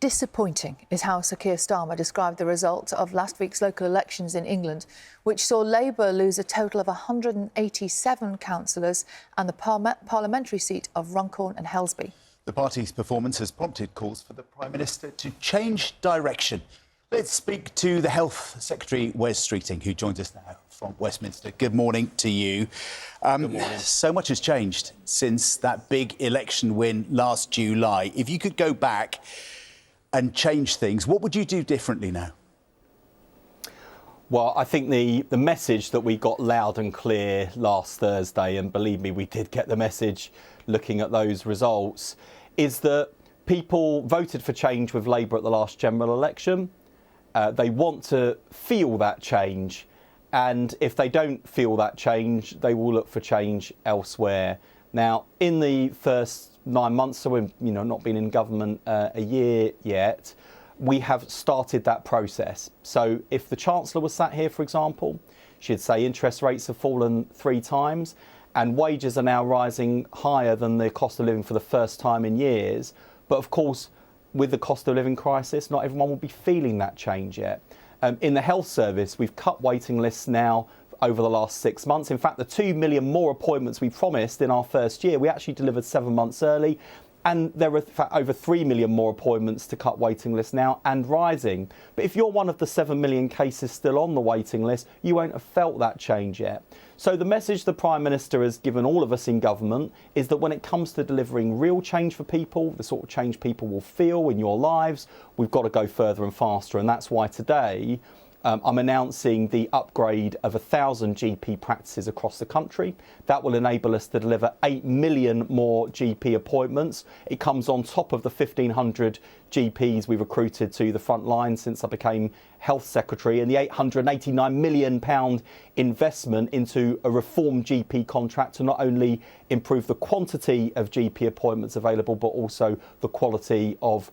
Disappointing is how Sir Keir Starmer described the result of last week's local elections in England, which saw Labour lose a total of 187 councillors and the parliamentary seat of Runcorn and Helsby. The party's performance has prompted calls for the Prime Minister to change direction. Let's speak to the Health Secretary, Wes Streeting, who joins us now from Westminster. Good morning to you. Good morning. So much has changed since that big election win last July. If you could go back and change things, what would you do differently now? Well, I think the message that we got loud and clear last Thursday, and believe me, we did get the message looking at those results, is that people voted for change with Labour at the last general election. They want to feel that change, and if they don't feel that change, they will look for change elsewhere. Now, in the first 9 months, so we've not been in government a year yet, we have started that process. So if the Chancellor was sat here, for example, she'd say interest rates have fallen 3 times and wages are now rising higher than the cost of living for the first time in years. But of course, with the cost of living crisis, not everyone will be feeling that change yet. In the health service, we've cut waiting lists now over the last 6 months. In fact, the 2 million more appointments we promised in our first year, we actually delivered 7 months early. And there are in fact over 3 million more appointments to cut waiting lists now and rising. But if you're one of the 7 million cases still on the waiting list, you won't have felt that change yet. So the message the Prime Minister has given all of us in government is that when it comes to delivering real change for people, the sort of change people will feel in your lives, we've got to go further and faster. And that's why today I'm announcing the upgrade of 1,000 GP practices across the country. That will enable us to deliver 8 million more GP appointments. It comes on top of the 1,500 GPs we recruited to the front line since I became Health Secretary, and the £889 million investment into a reformed GP contract to not only improve the quantity of GP appointments available, but also the quality of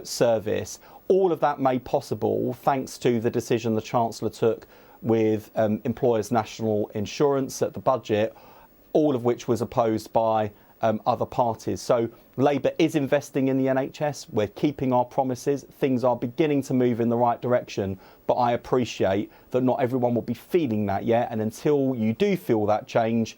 service. All of that made possible thanks to the decision the Chancellor took with employers' national insurance at the budget, all of which was opposed by other parties. So Labour is investing in the NHS. We're keeping our promises. Things are beginning to move in the right direction. But I appreciate that not everyone will be feeling that yet. And until you do feel that change,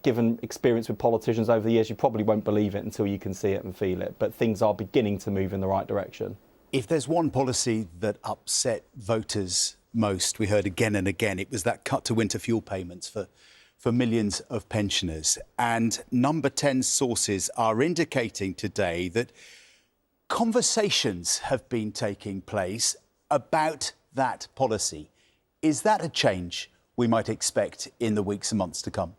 given experience with politicians over the years, you probably won't believe it until you can see it and feel it. But things are beginning to move in the right direction. If there's one policy that upset voters most, we heard again and again, it was that cut to winter fuel payments for millions of pensioners. And Number 10 sources are indicating today that conversations have been taking place about that policy. Is that a change we might expect in the weeks and months to come?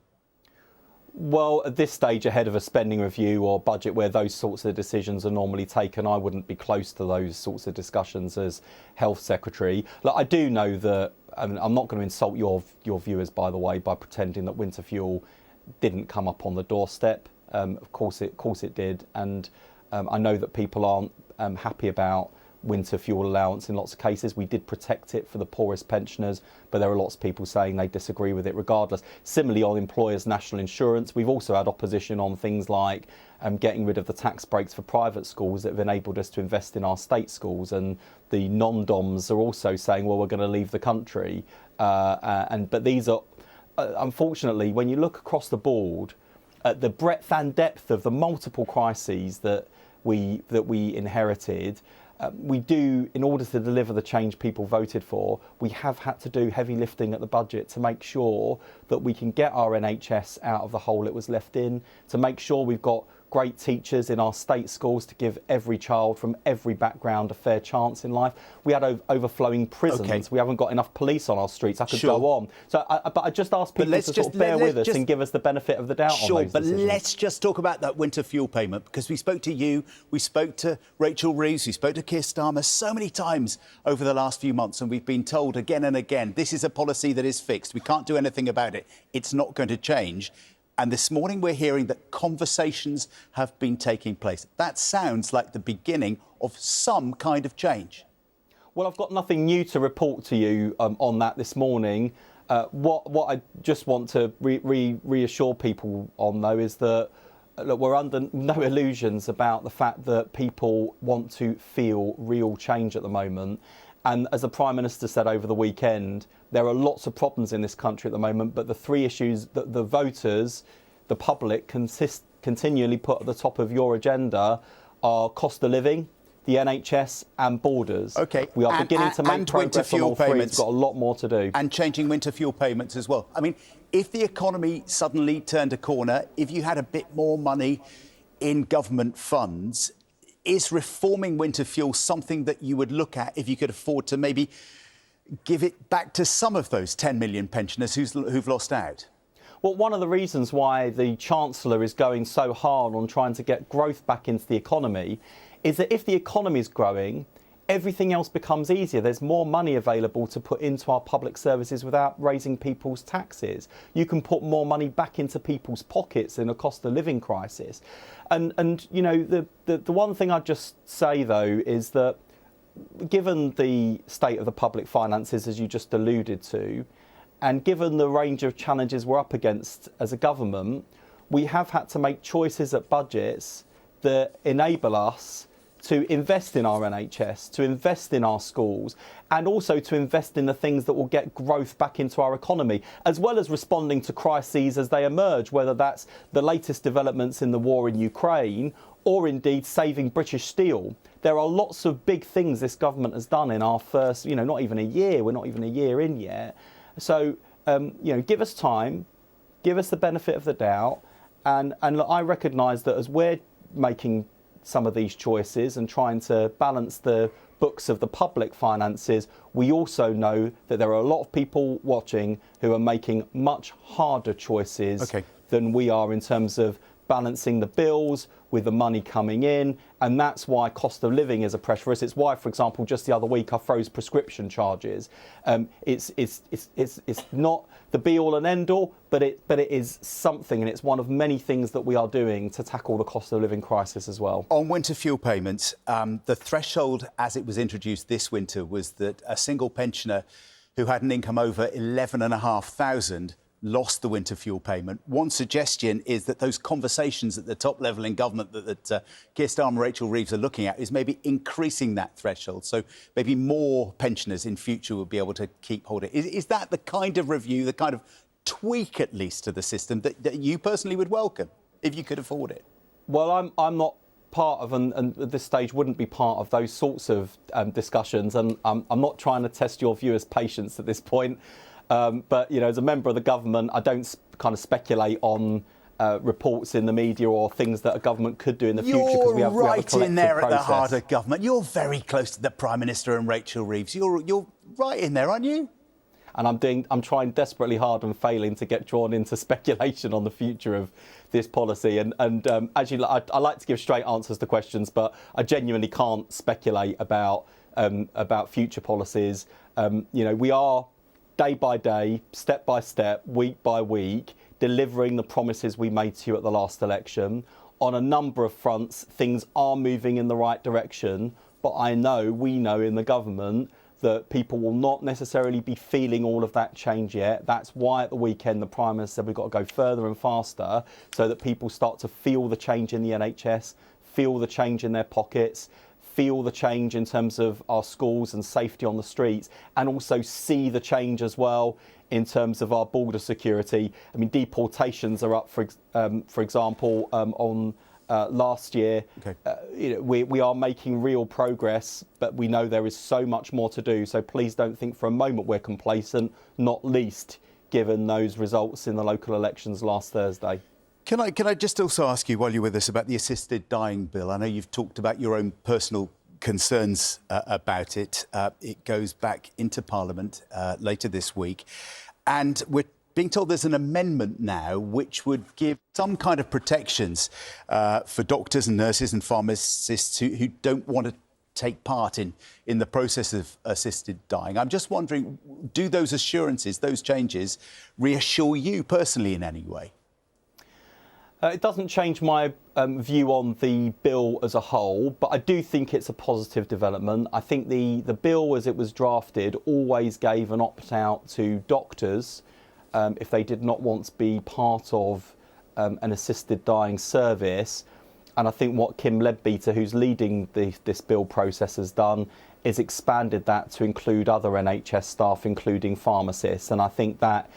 Well, at this stage, ahead of a spending review or budget where those sorts of decisions are normally taken, I wouldn't be close to those sorts of discussions as Health Secretary. Look, I do know that, I'm not going to insult your viewers, by the way, by pretending that winter fuel didn't come up on the doorstep. Of course it did. And I know that people aren't happy about winter fuel allowance in lots of cases. We did protect it for the poorest pensioners, but there are lots of people saying they disagree with it regardless. Similarly, on employers' national insurance, we've also had opposition on things like getting rid of the tax breaks for private schools that have enabled us to invest in our state schools, and the non-DOMs are also saying, well, we're going to leave the country. But these are, unfortunately, when you look across the board at the breadth and depth of the multiple crises that we inherited, we do, in order to deliver the change people voted for, we have had to do heavy lifting at the budget to make sure that we can get our NHS out of the hole it was left in, to make sure we've got great teachers in our state schools to give every child from every background a fair chance in life. We had overflowing prisons. Okay. We haven't got enough police on our streets. I could go on. So, but I just ask people to sort of bear with us and give us the benefit of the doubt on those decisions. Let's just talk about that winter fuel payment, because we spoke to you, we spoke to Rachel Reeves, we spoke to Keir Starmer so many times over the last few months, and we've been told again and again, this is a policy that is fixed. We can't do anything about it. It's not going to change. And this morning we're hearing that conversations have been taking place. That sounds like the beginning of some kind of change. Well, I've got nothing new to report to you on that this morning. What I just want to reassure people on, though, is that look, we're under no illusions about the fact that people want to feel real change at the moment. And as the Prime Minister said over the weekend, there are lots of problems in this country at the moment, but the three issues that the voters, the public, continually put at the top of your agenda are cost of living, the NHS and borders. OK. We are beginning to make progress on all three. We've got a lot more to do. And changing winter fuel payments as well. I mean, if the economy suddenly turned a corner, if you had a bit more money in government funds, is reforming winter fuel something that you would look at if you could afford to maybe give it back to some of those 10 million pensioners who've lost out? Well, one of the reasons why the Chancellor is going so hard on trying to get growth back into the economy is that if the economy is growing, everything else becomes easier. There's more money available to put into our public services without raising people's taxes. You can put more money back into people's pockets in a cost of living crisis. And you know, the one thing I'd just say, though, is that given the state of the public finances, as you just alluded to, and given the range of challenges we're up against as a government, we have had to make choices at budgets that enable us to invest in our NHS, to invest in our schools, and also to invest in the things that will get growth back into our economy, as well as responding to crises as they emerge, whether that's the latest developments in the war in Ukraine or indeed saving British steel. There are lots of big things this government has done in our first, not even a year. We're not even a year in yet. So, give us time, give us the benefit of the doubt. And look, I recognise that as we're making some of these choices and trying to balance the books of the public finances, we also know that there are a lot of people watching who are making much harder choices than we are in terms of balancing the bills with the money coming in, and that's why cost of living is a pressure for us. It's why, for example, just the other week I froze prescription charges. It's not the be-all and end-all, but it is something, and it's one of many things that we are doing to tackle the cost of living crisis as well. On winter fuel payments, the threshold as it was introduced this winter was that a single pensioner who had an income over 11,500 lost the winter fuel payment. One suggestion is that those conversations at the top level in government that Keir Starmer and Rachel Reeves are looking at is maybe increasing that threshold. So maybe more pensioners in future will be able to keep hold of it. Is that the kind of review, the kind of tweak at least to the system that you personally would welcome if you could afford it? Well, I'm not part of, and at this stage wouldn't be part of those sorts of discussions. And I'm not trying to test your viewers' patience at this point. But, as a member of the government, I don't kind of speculate on reports in the media or things that a government could do in the future. You're we have right in there process. at the heart of government. You're very close to the Prime Minister and Rachel Reeves. You're right in there, aren't you? And I'm trying desperately hard and failing to get drawn into speculation on the future of this policy. And actually, I like to give straight answers to questions, but I genuinely can't speculate about future policies. We are day by day, step by step, week by week, delivering the promises we made to you at the last election. On a number of fronts, things are moving in the right direction, but we know in the government that people will not necessarily be feeling all of that change yet. That's why at the weekend the Prime Minister said we've got to go further and faster so that people start to feel the change in the NHS, feel the change in their pockets, feel the change in terms of our schools and safety on the streets, and also see the change as well in terms of our border security. I mean, deportations are up, for example, on last year. We are making real progress, but we know there is so much more to do. So please don't think for a moment we're complacent, not least given those results in the local elections last Thursday. Can I just also ask you, while you're with us, about the assisted dying bill? I know you've talked about your own personal concerns about it. It goes back into Parliament later this week. And we're being told there's an amendment now which would give some kind of protections for doctors and nurses and pharmacists who don't want to take part in the process of assisted dying. I'm just wondering, do those assurances, those changes, reassure you personally in any way? It doesn't change my view on the bill as a whole, but I do think it's a positive development. I think the bill as it was drafted always gave an opt-out to doctors if they did not want to be part of an assisted dying service. And I think what Kim Leadbeater, who's leading this bill process, has done is expanded that to include other NHS staff, including pharmacists. And I think that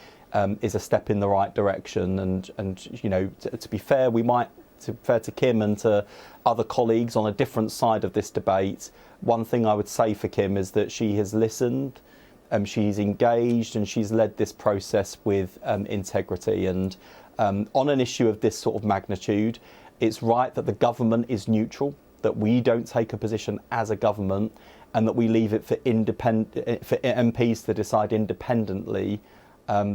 is a step in the right direction. And you know, to be fair, to Kim and to other colleagues on a different side of this debate, one thing I would say for Kim is that she has listened, she's engaged, and she's led this process with integrity. And on an issue of this sort of magnitude, it's right that the government is neutral, that we don't take a position as a government, and that we leave it for MPs to decide independently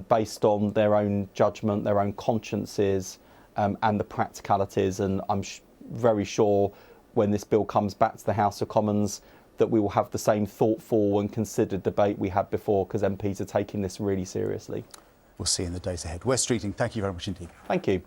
based on their own judgment, their own consciences, and the practicalities. And I'm very sure when this bill comes back to the House of Commons that we will have the same thoughtful and considered debate we had before, because MPs are taking this really seriously. We'll see in the days ahead. Wes Streeting, thank you very much indeed. Thank you.